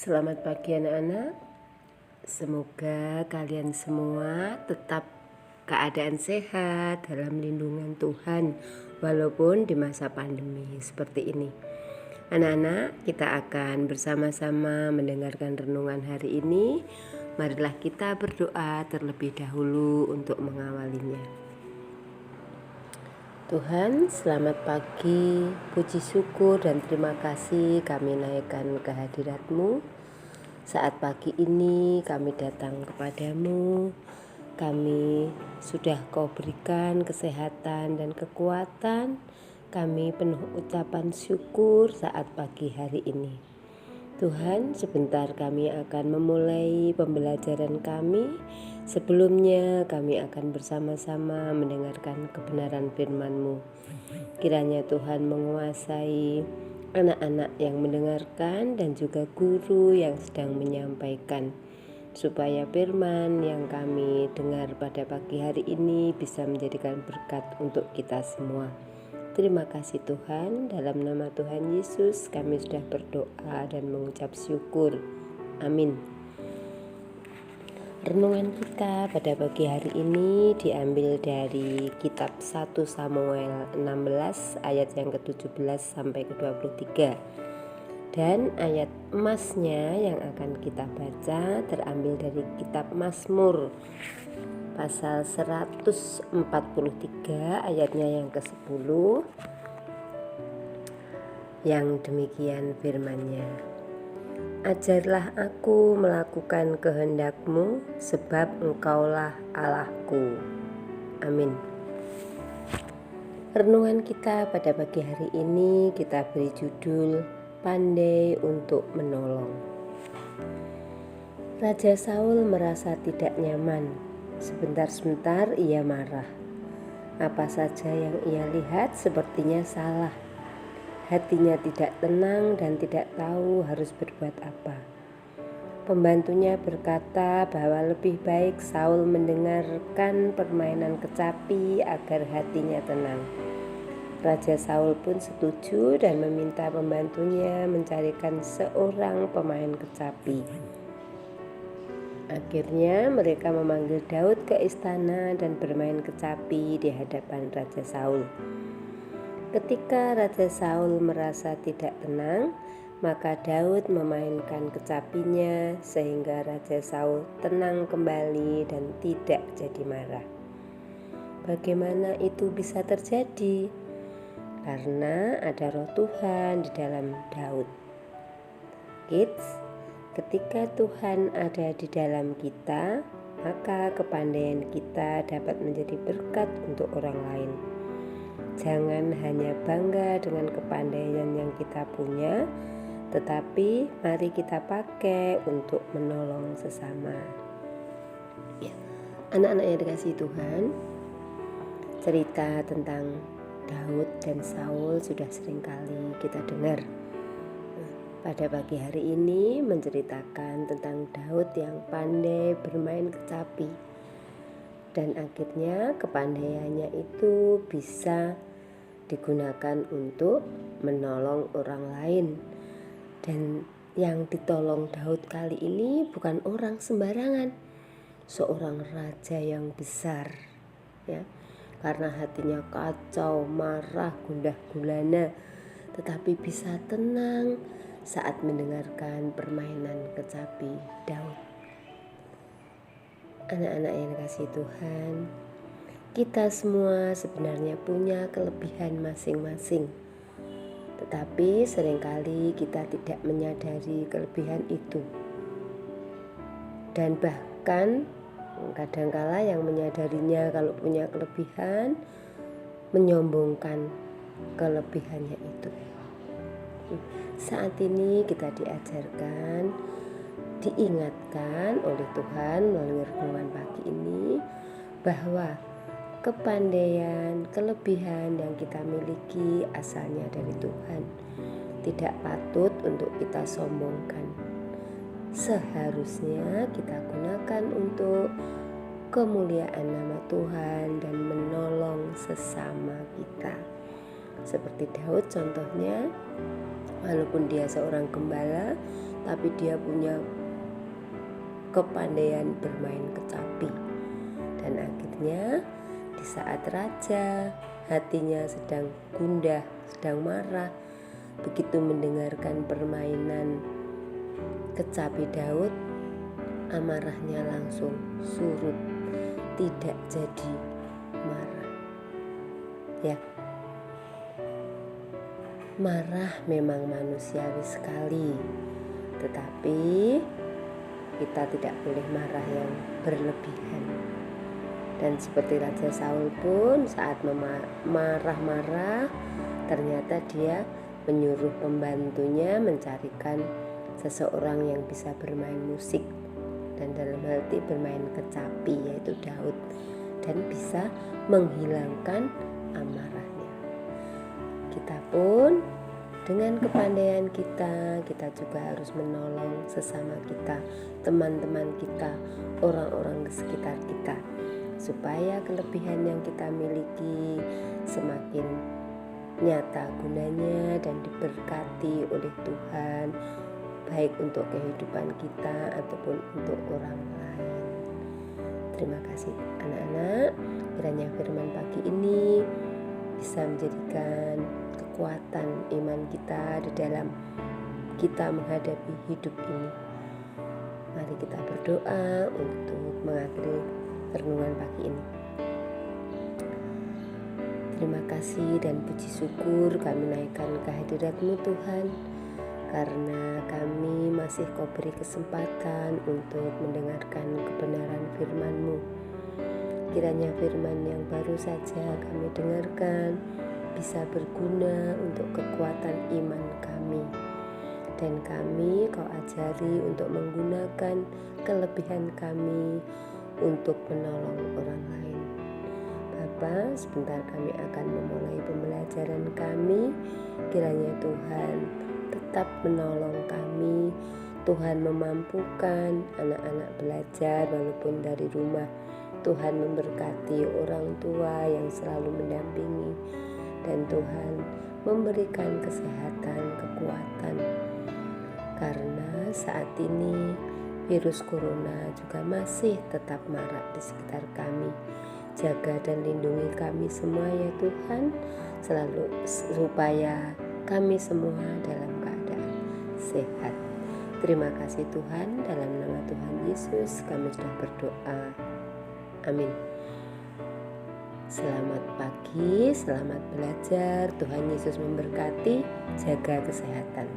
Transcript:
Selamat pagi anak-anak. Semoga kalian semua tetap keadaan sehat dalam lindungan Tuhan walaupun di masa pandemi seperti ini. Anak-anak, kita akan bersama-sama mendengarkan renungan hari ini. Marilah kita berdoa terlebih dahulu untuk mengawalinya. Tuhan, selamat pagi, puji syukur dan terima kasih kami naikkan ke hadirat-Mu. Saat pagi ini kami datang kepadamu, kami sudah Kau berikan kesehatan dan kekuatan, kami penuh ucapan syukur saat pagi hari ini. Tuhan, sebentar kami akan memulai pembelajaran kami. Sebelumnya kami akan bersama-sama mendengarkan kebenaran firman-Mu. Kiranya Tuhan menguasai anak-anak yang mendengarkan dan juga guru yang sedang menyampaikan, supaya firman yang kami dengar pada pagi hari ini bisa menjadikan berkat untuk kita semua. Terima kasih Tuhan, dalam nama Tuhan Yesus kami sudah berdoa dan mengucap syukur. Amin. Renungan kita pada pagi hari ini diambil dari kitab 1 Samuel 16 ayat yang ke-17 sampai ke-23. Dan ayat emasnya yang akan kita baca terambil dari kitab Mazmur pasal 143 ayatnya yang ke-10, yang demikian firman-Nya. Ajarlah aku melakukan kehendak-Mu, sebab Engkaulah Allahku. Amin. Renungan kita pada pagi hari ini kita beri judul Pandai untuk Menolong. Raja Saul merasa tidak nyaman. Sebentar-sebentar ia marah. Apa saja yang ia lihat sepertinya salah. Hatinya tidak tenang dan tidak tahu harus berbuat apa. Pembantunya berkata bahwa lebih baik Saul mendengarkan permainan kecapi agar hatinya tenang. Raja Saul pun setuju dan meminta pembantunya mencarikan seorang pemain kecapi. Akhirnya mereka memanggil Daud ke istana dan bermain kecapi di hadapan Raja Saul. Ketika Raja Saul merasa tidak tenang, maka Daud memainkan kecapinya sehingga Raja Saul tenang kembali dan tidak jadi marah. Bagaimana itu bisa terjadi? Karena ada roh Tuhan di dalam Daud. Kids, ketika Tuhan ada di dalam kita, maka kepandaian kita dapat menjadi berkat untuk orang lain. Jangan hanya bangga dengan kepandaian yang kita punya, tetapi mari kita pakai untuk menolong sesama. Anak-anak yang dikasihi Tuhan, cerita tentang Daud dan Saul sudah seringkali kita dengar. Pada pagi hari ini menceritakan tentang Daud yang pandai bermain kecapi. Dan akhirnya kepandaiannya itu bisa digunakan untuk menolong orang lain. Dan yang ditolong Daud kali ini bukan orang sembarangan, seorang raja yang besar, ya. Karena hatinya kacau, marah, gundah gulana, tetapi bisa tenang saat mendengarkan permainan kecapi Daud. Anak-anak yang dikasihi Tuhan, kita semua sebenarnya punya kelebihan masing-masing. Tetapi seringkali kita tidak menyadari kelebihan itu. Dan bahkan kadangkala yang menyadarinya kalau punya kelebihan menyombongkan kelebihannya itu. Saat ini kita diajarkan, diingatkan oleh Tuhan melalui renungan pagi ini bahwa kepandaian, kelebihan yang kita miliki asalnya dari Tuhan. Tidak patut untuk kita sombongkan. Seharusnya kita gunakan untuk kemuliaan nama Tuhan dan menolong sesama kita. Seperti Daud contohnya, walaupun dia seorang gembala, tapi dia punya kepandaian bermain kecapi. Dan akhirnya di saat raja hatinya sedang gundah, sedang marah, begitu mendengarkan permainan kecapi Daud, amarahnya langsung surut, tidak jadi marah. Ya, marah memang manusiawi sekali, tetapi kita tidak boleh marah yang berlebihan. Dan seperti Raja Saul pun saat marah-marah, ternyata dia menyuruh pembantunya mencarikan seseorang yang bisa bermain musik, dan dalam hal itu bermain kecapi, yaitu Daud, dan bisa menghilangkan amarahnya. Kita pun dengan kepandaian kita juga harus menolong sesama kita, teman-teman kita, orang-orang di sekitar kita, supaya kelebihan yang kita miliki semakin nyata gunanya dan diberkati oleh Tuhan, baik untuk kehidupan kita ataupun untuk orang lain. Terima kasih anak-anak, kiranya firman pagi ini bisa menjadikan kekuatan iman kita di dalam kita menghadapi hidup ini. Mari kita berdoa untuk mengakhiri renungan pagi ini. Terima kasih dan puji syukur kami naikkan kehadirat-Mu Tuhan, karena kami masih Kau beri kesempatan untuk mendengarkan kebenaran firman-Mu. Kiranya firman yang baru saja kami dengarkan bisa berguna untuk kekuatan iman kami, dan kami Kau ajari untuk menggunakan kelebihan kami untuk menolong orang lain. Bapa, sebentar kami akan memulai pembelajaran kami. Kiranya Tuhan tetap menolong kami. Tuhan memampukan anak-anak belajar walaupun dari rumah. Tuhan memberkati orang tua yang selalu mendampingi, dan Tuhan memberikan kesehatan, kekuatan. Karena saat ini virus corona juga masih tetap marak di sekitar kami. Jaga dan lindungi kami semua ya Tuhan, selalu supaya kami semua dalam keadaan sehat. Terima kasih Tuhan, dalam nama Tuhan Yesus kami sudah berdoa. Amin. Selamat pagi, selamat belajar. Tuhan Yesus memberkati. Jaga kesehatan.